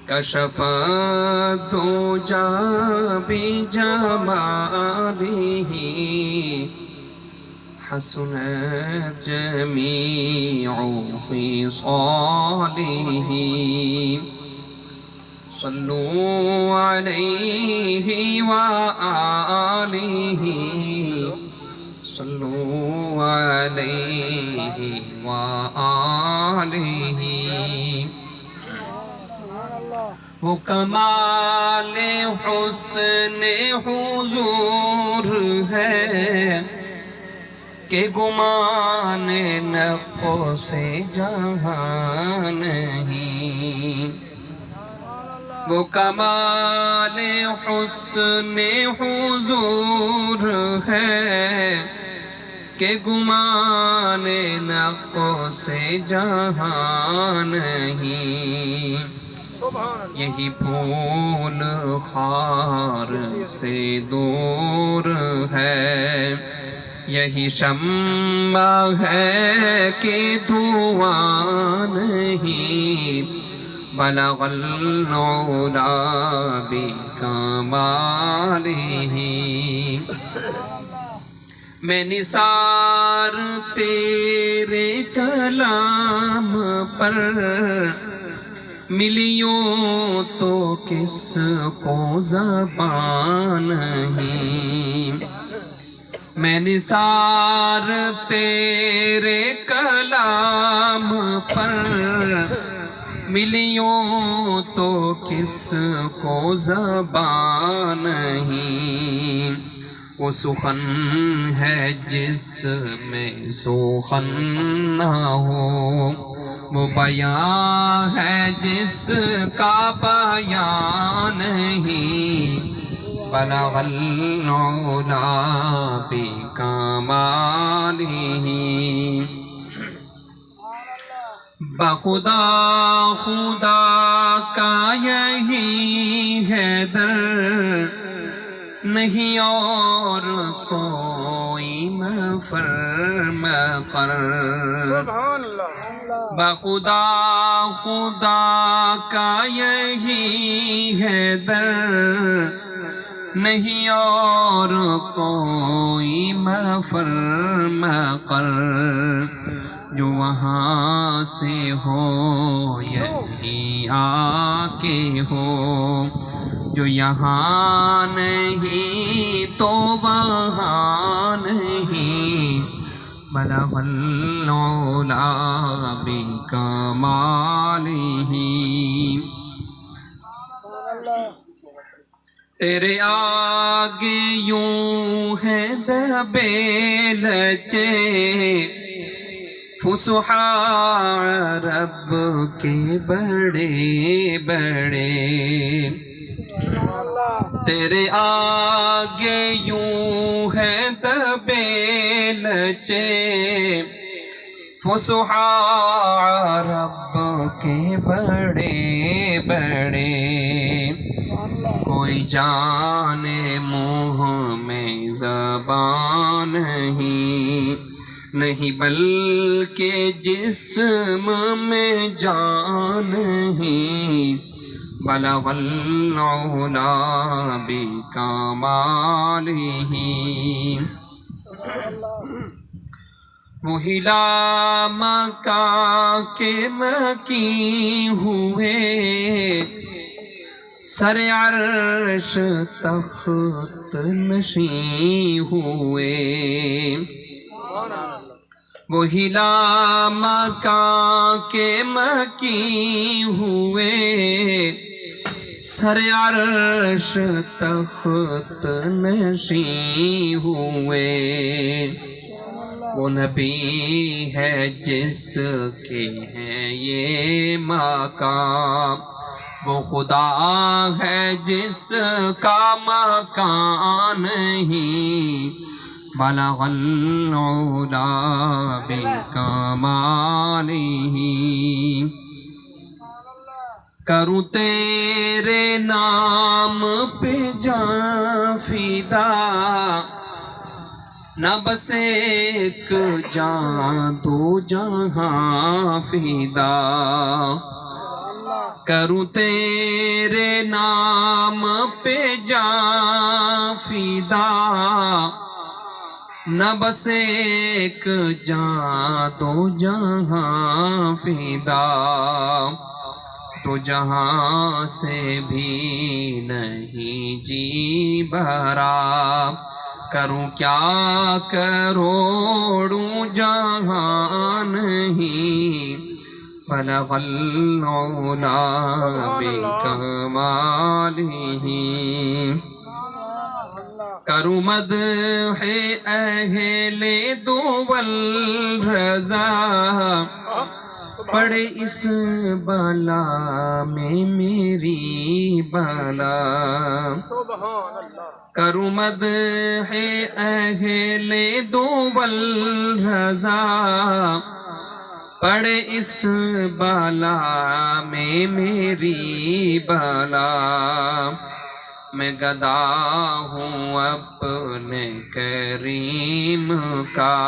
كشف الدجى بجماله حسنت جميع خصاله صلوا عليه وآله صلوا عليه وآله وہ کمال حسن حضور ہے کہ گمان نقص جہاں نہیں وہ کمال حسن حضور ہے کہ گمان نقص جہاں نہیں یہی پھول خار سے دور ہے یہی شمع ہے کہ دھواں نہیں بلغ العلا بکمالہ میں نثار تیرے کلام پر ملیوں تو کس کو زبان نہیں میں نثار تیرے کلام پر ملیوں تو کس کو زبان نہیں وہ سخن ہے جس میں سخن نہ ہو وہ بیان ہے جس کا بیان نہیں بلغ العلا بکمالہ بخدا خدا کا یہی ہے در نہیں اور کوئی مفر مقر بخدا خدا کا یہی ہے در نہیں اور کوئی مفر مقر جو وہاں سے ہو یہی آ کے ہو جو یہاں نہیں تو وہاں نہیں بلغ العلا بکمالہ تیرے آگے یوں ہے دبے لچے فصحاء رب کے بڑے بڑے تیرے آگے یوں ہے دبے لچے فصحاء رب کے بڑے بڑے کوئی جانے منہ میں زبان نہیں بلکہ جسم میں جان نہیں بلغ العلا بکمالہ وہی لامکان کے مکین ہوئے سر عرش تخت نشین ہوئے وہی لامکان کے مکین ہوئے سر عرش تخت نشین ہوئے وہ نبی ہے جس کے ہیں یہ مقام وہ خدا ہے جس کا مکان نہیں بلغ العلا بکمالہ کروں تیرے نام پہ جاں فدا نہ بس ایک جان دو جہاں فدا کروں تیرے نام پہ جاں فدا، نہ بس ایک جاں دو جہاں فدا، تو جہاں سے بھی نہیں جی بھرا، کروں کیا کروڑوں جہاں نہیں، بلغ العلا بکمالہ، کروں مدح اہل دول رضا، پڑے اس بلا میں میری بلا، کروں مدح اہل دول رضا، پڑے اس بلا میں میری بلا، میں گدا ہوں اپنے کریم کا،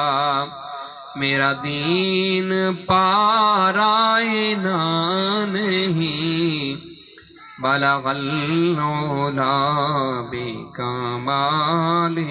میرا دین پارائنا نہیں، بلغ العلا بکمالہ۔